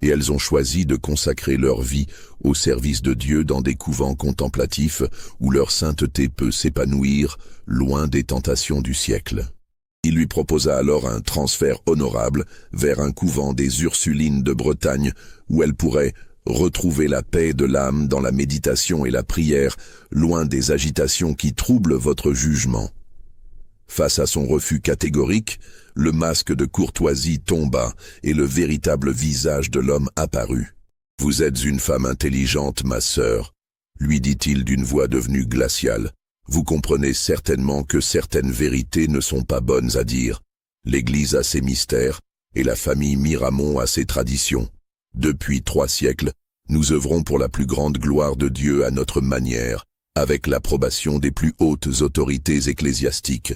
et elles ont choisi de consacrer leur vie au service de Dieu dans des couvents contemplatifs où leur sainteté peut s'épanouir loin des tentations du siècle. Il lui proposa alors un transfert honorable vers un couvent des Ursulines de Bretagne où elle pourrait retrouver la paix de l'âme dans la méditation et la prière, loin des agitations qui troublent votre jugement. Face à son refus catégorique, le masque de courtoisie tomba et le véritable visage de l'homme apparut. « Vous êtes une femme intelligente, ma sœur, » lui dit-il d'une voix devenue glaciale. « Vous comprenez certainement que certaines vérités ne sont pas bonnes à dire. L'Église a ses mystères et la famille Miramont a ses traditions. Depuis 3 siècles, nous œuvrons pour la plus grande gloire de Dieu à notre manière, avec l'approbation des plus hautes autorités ecclésiastiques.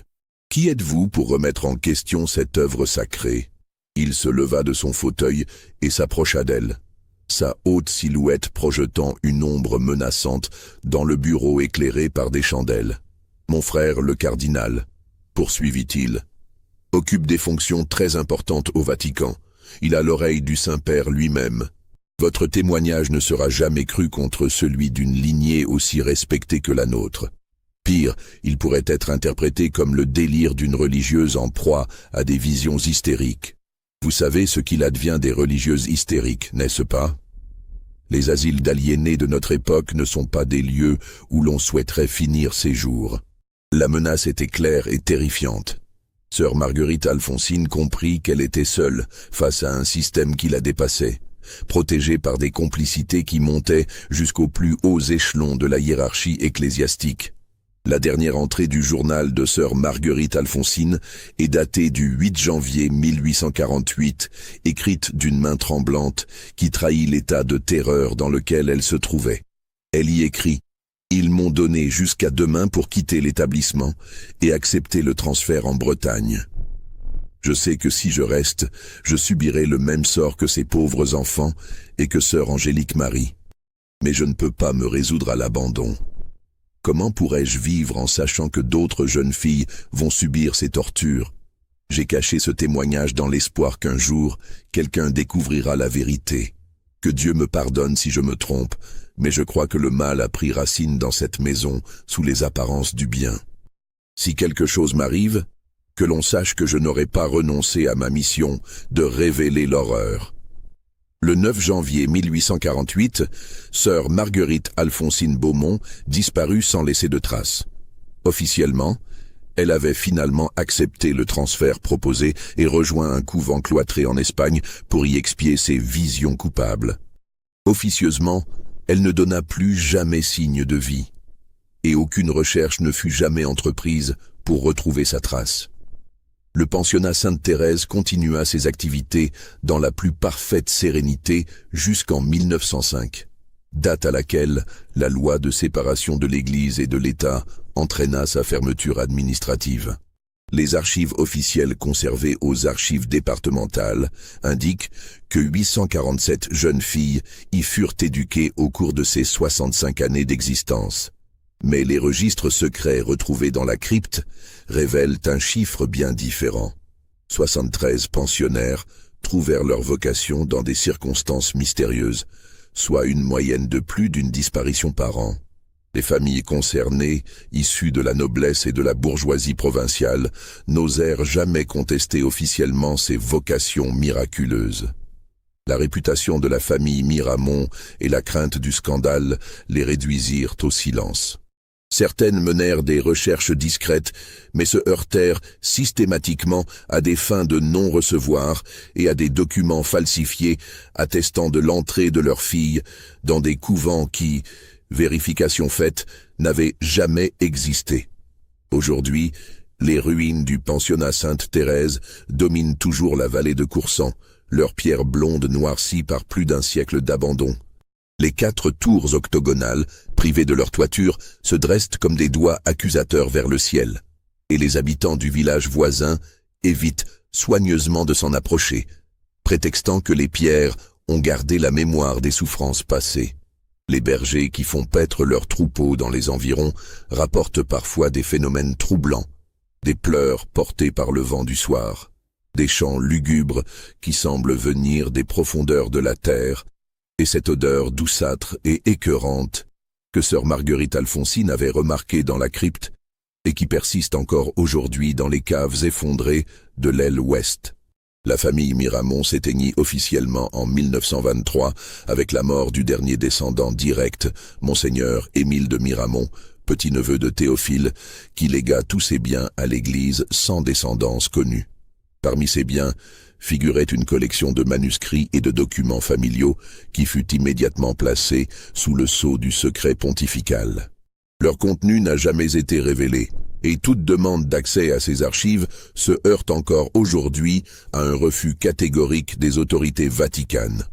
Qui êtes-vous pour remettre en question cette œuvre sacrée ?» Il se leva de son fauteuil et s'approcha d'elle, sa haute silhouette projetant une ombre menaçante dans le bureau éclairé par des chandelles. « Mon frère le cardinal, » poursuivit-il, « occupe des fonctions très importantes au Vatican. Il a l'oreille du Saint-Père lui-même. Votre témoignage ne sera jamais cru contre celui d'une lignée aussi respectée que la nôtre. Pire, il pourrait être interprété comme le délire d'une religieuse en proie à des visions hystériques. Vous savez ce qu'il advient des religieuses hystériques, n'est-ce pas? Les asiles d'aliénés de notre époque ne sont pas des lieux où l'on souhaiterait finir ses jours. La menace était claire et terrifiante. Sœur Marguerite Alphonsine comprit qu'elle était seule face à un système qui la dépassait, protégée par des complicités qui montaient jusqu'aux plus hauts échelons de la hiérarchie ecclésiastique. La dernière entrée du journal de sœur Marguerite Alphonsine est datée du 8 janvier 1848, écrite d'une main tremblante qui trahit l'état de terreur dans lequel elle se trouvait. Elle y écrit « Ils m'ont donné jusqu'à demain pour quitter l'établissement et accepter le transfert en Bretagne. Je sais que si je reste, je subirai le même sort que ces pauvres enfants et que sœur Angélique Marie. Mais je ne peux pas me résoudre à l'abandon. Comment pourrais-je vivre en sachant que d'autres jeunes filles vont subir ces tortures? J'ai caché ce témoignage dans l'espoir qu'un jour, quelqu'un découvrira la vérité. Que Dieu me pardonne si je me trompe, mais je crois que le mal a pris racine dans cette maison sous les apparences du bien. Si quelque chose m'arrive, que l'on sache que je n'aurai pas renoncé à ma mission de révéler l'horreur. » Le 9 janvier 1848, sœur Marguerite Alphonsine Beaumont disparut sans laisser de traces. Officiellement, elle avait finalement accepté le transfert proposé et rejoint un couvent cloîtré en Espagne pour y expier ses visions coupables. Officieusement, elle ne donna plus jamais signe de vie, et aucune recherche ne fut jamais entreprise pour retrouver sa trace. Le pensionnat Sainte-Thérèse continua ses activités dans la plus parfaite sérénité jusqu'en 1905, date à laquelle la loi de séparation de l'Église et de l'État entraîna sa fermeture administrative. Les archives officielles conservées aux archives départementales indiquent que 847 jeunes filles y furent éduquées au cours de ces 65 années d'existence. Mais les registres secrets retrouvés dans la crypte révèlent un chiffre bien différent. 73 pensionnaires trouvèrent leur vocation dans des circonstances mystérieuses, soit une moyenne de plus d'une disparition par an. Les familles concernées, issues de la noblesse et de la bourgeoisie provinciale, n'osèrent jamais contester officiellement ces vocations miraculeuses. La réputation de la famille Miramont et la crainte du scandale les réduisirent au silence. Certaines menèrent des recherches discrètes, mais se heurtèrent systématiquement à des fins de non-recevoir et à des documents falsifiés attestant de l'entrée de leurs filles dans des couvents qui, vérification faite, n'avaient jamais existé. Aujourd'hui, les ruines du pensionnat Sainte-Thérèse dominent toujours la vallée de Coursan, leurs pierres blondes noircies par plus d'un siècle d'abandon. Les 4 tours octogonales, privées de leur toiture, se dressent comme des doigts accusateurs vers le ciel, et les habitants du village voisin évitent soigneusement de s'en approcher, prétextant que les pierres ont gardé la mémoire des souffrances passées. Les bergers qui font paître leurs troupeaux dans les environs rapportent parfois des phénomènes troublants, des pleurs portés par le vent du soir, des chants lugubres qui semblent venir des profondeurs de la terre, et cette odeur douceâtre et écœurante que sœur Marguerite Alfonsine avait remarquée dans la crypte et qui persiste encore aujourd'hui dans les caves effondrées de l'aile ouest. La famille Miramont s'éteignit officiellement en 1923 avec la mort du dernier descendant direct, Monseigneur Émile de Miramont, petit-neveu de Théophile, qui légua tous ses biens à l'Église sans descendance connue. Parmi ces biens figurait une collection de manuscrits et de documents familiaux qui fut immédiatement placée sous le sceau du secret pontifical. Leur contenu n'a jamais été révélé, et toute demande d'accès à ces archives se heurte encore aujourd'hui à un refus catégorique des autorités vaticanes.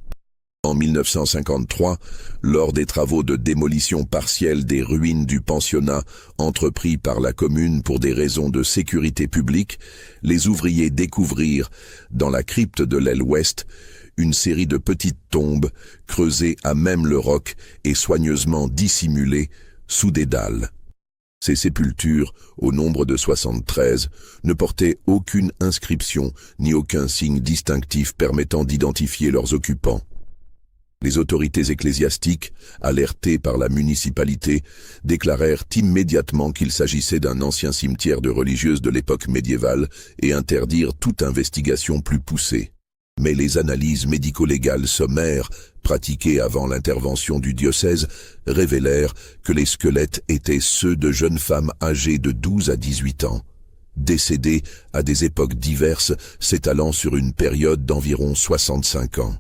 En 1953, lors des travaux de démolition partielle des ruines du pensionnat entrepris par la commune pour des raisons de sécurité publique, les ouvriers découvrirent, dans la crypte de l'aile ouest, une série de petites tombes creusées à même le roc et soigneusement dissimulées sous des dalles. Ces sépultures, au nombre de 73, ne portaient aucune inscription ni aucun signe distinctif permettant d'identifier leurs occupants. Les autorités ecclésiastiques, alertées par la municipalité, déclarèrent immédiatement qu'il s'agissait d'un ancien cimetière de religieuses de l'époque médiévale et interdirent toute investigation plus poussée. Mais les analyses médico-légales sommaires, pratiquées avant l'intervention du diocèse, révélèrent que les squelettes étaient ceux de jeunes femmes âgées de 12 à 18 ans, décédées à des époques diverses s'étalant sur une période d'environ 65 ans.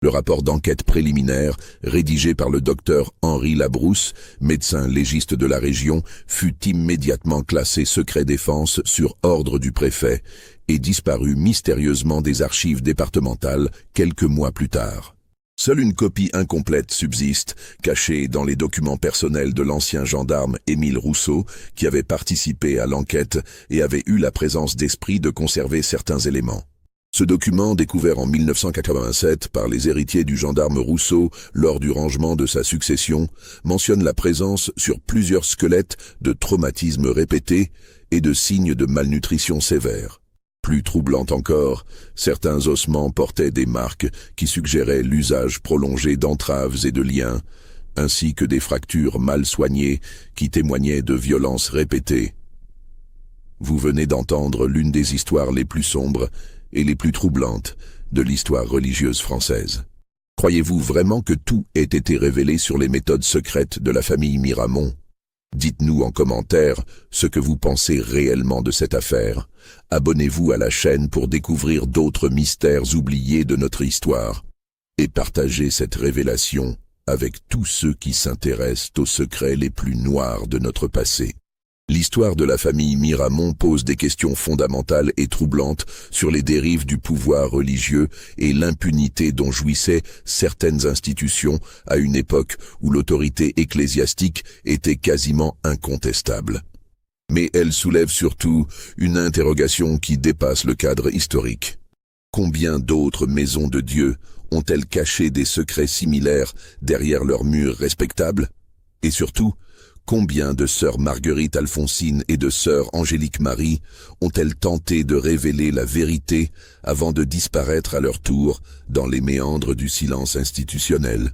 Le rapport d'enquête préliminaire, rédigé par le docteur Henri Labrousse, médecin légiste de la région, fut immédiatement classé secret défense sur ordre du préfet et disparut mystérieusement des archives départementales quelques mois plus tard. Seule une copie incomplète subsiste, cachée dans les documents personnels de l'ancien gendarme Émile Rousseau, qui avait participé à l'enquête et avait eu la présence d'esprit de conserver certains éléments. Ce document, découvert en 1987 par les héritiers du gendarme Rousseau lors du rangement de sa succession, mentionne la présence sur plusieurs squelettes de traumatismes répétés et de signes de malnutrition sévère. Plus troublant encore, certains ossements portaient des marques qui suggéraient l'usage prolongé d'entraves et de liens, ainsi que des fractures mal soignées qui témoignaient de violences répétées. Vous venez d'entendre l'une des histoires les plus sombres et les plus troublantes de l'histoire religieuse française. Croyez-vous vraiment que tout ait été révélé sur les méthodes secrètes de la famille Miramont? Dites-nous en commentaire ce que vous pensez réellement de cette affaire. Abonnez-vous à la chaîne pour découvrir d'autres mystères oubliés de notre histoire et partagez cette révélation avec tous ceux qui s'intéressent aux secrets les plus noirs de notre passé. L'histoire de la famille Miramont pose des questions fondamentales et troublantes sur les dérives du pouvoir religieux et l'impunité dont jouissaient certaines institutions à une époque où l'autorité ecclésiastique était quasiment incontestable. Mais elle soulève surtout une interrogation qui dépasse le cadre historique. Combien d'autres maisons de Dieu ont-elles caché des secrets similaires derrière leurs murs respectables? Et surtout, Combien de sœurs Marguerite Alphonsine et de sœur Angélique Marie ont-elles tenté de révéler la vérité avant de disparaître à leur tour dans les méandres du silence institutionnel?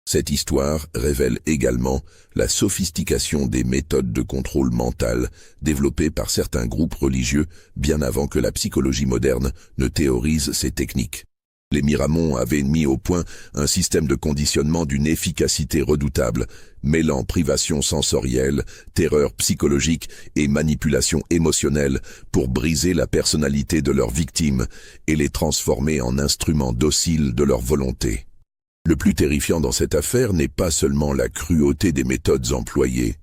Cette histoire révèle également la sophistication des méthodes de contrôle mental développées par certains groupes religieux bien avant que la psychologie moderne ne théorise ces techniques. Les Miramon avaient mis au point un système de conditionnement d'une efficacité redoutable, mêlant privation sensorielle, terreur psychologique et manipulation émotionnelle pour briser la personnalité de leurs victimes et les transformer en instruments dociles de leur volonté. Le plus terrifiant dans cette affaire n'est pas seulement la cruauté des méthodes employées,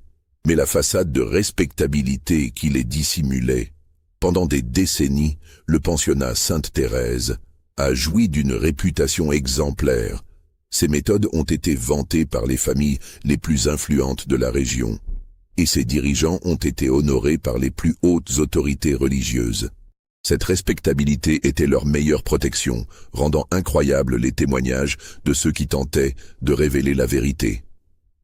mais la façade de respectabilité qui les dissimulait. Pendant des décennies, le pensionnat Sainte-Thérèse a joui d'une réputation exemplaire. Ces méthodes ont été vantées par les familles les plus influentes de la région, et ses dirigeants ont été honorés par les plus hautes autorités religieuses. Cette respectabilité était leur meilleure protection, rendant incroyables les témoignages de ceux qui tentaient de révéler la vérité.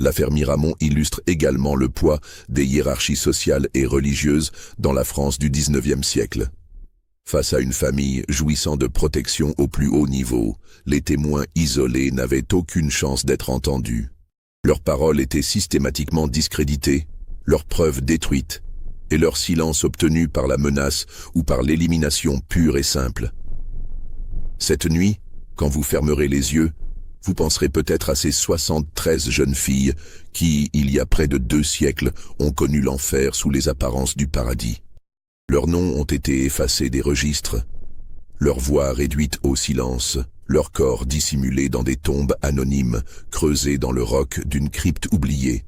L'affaire Miramon illustre également le poids des hiérarchies sociales et religieuses dans la France du XIXe siècle. Face à une famille jouissant de protection au plus haut niveau, les témoins isolés n'avaient aucune chance d'être entendus. Leurs paroles étaient systématiquement discréditées, leurs preuves détruites, et leur silence obtenu par la menace ou par l'élimination pure et simple. Cette nuit, quand vous fermerez les yeux, vous penserez peut-être à ces 73 jeunes filles qui, il y a près de 2 siècles, ont connu l'enfer sous les apparences du paradis. Leurs noms ont été effacés des registres, leurs voix réduites au silence, leurs corps dissimulés dans des tombes anonymes, creusées dans le roc d'une crypte oubliée.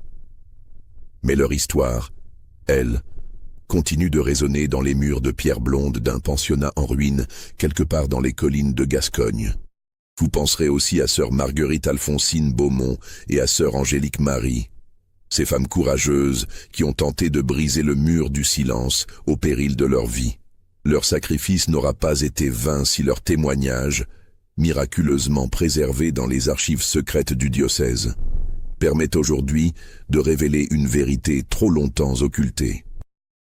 Mais leur histoire, elle, continue de résonner dans les murs de pierre blonde d'un pensionnat en ruine, quelque part dans les collines de Gascogne. Vous penserez aussi à sœur Marguerite Alphonsine Beaumont et à sœur Angélique Marie, ces femmes courageuses qui ont tenté de briser le mur du silence au péril de leur vie. Leur sacrifice n'aura pas été vain si leur témoignage, miraculeusement préservé dans les archives secrètes du diocèse, permet aujourd'hui de révéler une vérité trop longtemps occultée.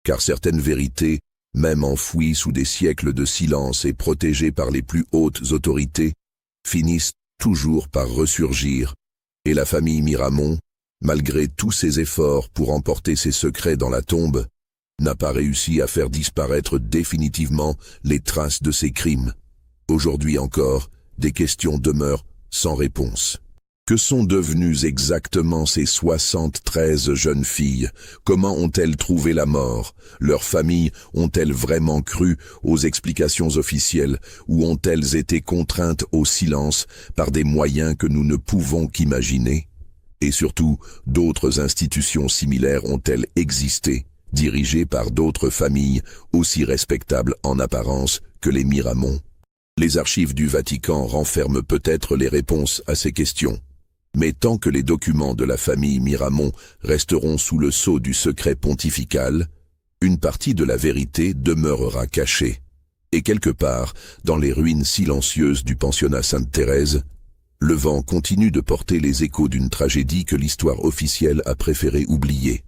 Car certaines vérités, même enfouies sous des siècles de silence et protégées par les plus hautes autorités, finissent toujours par ressurgir, et la famille Miramon, malgré tous ses efforts pour emporter ses secrets dans la tombe, n'a pas réussi à faire disparaître définitivement les traces de ses crimes. Aujourd'hui encore, des questions demeurent sans réponse. Que sont devenues exactement ces 73 jeunes filles? Comment ont-elles trouvé la mort? Leurs familles ont-elles vraiment cru aux explications officielles ou ont-elles été contraintes au silence par des moyens que nous ne pouvons qu'imaginer? Et surtout, d'autres institutions similaires ont-elles existé, dirigées par d'autres familles aussi respectables en apparence que les Miramon? Les archives du Vatican renferment peut-être les réponses à ces questions. Mais tant que les documents de la famille Miramon resteront sous le sceau du secret pontifical, une partie de la vérité demeurera cachée. Et quelque part, dans les ruines silencieuses du pensionnat Sainte-Thérèse, le vent continue de porter les échos d'une tragédie que l'histoire officielle a préféré oublier.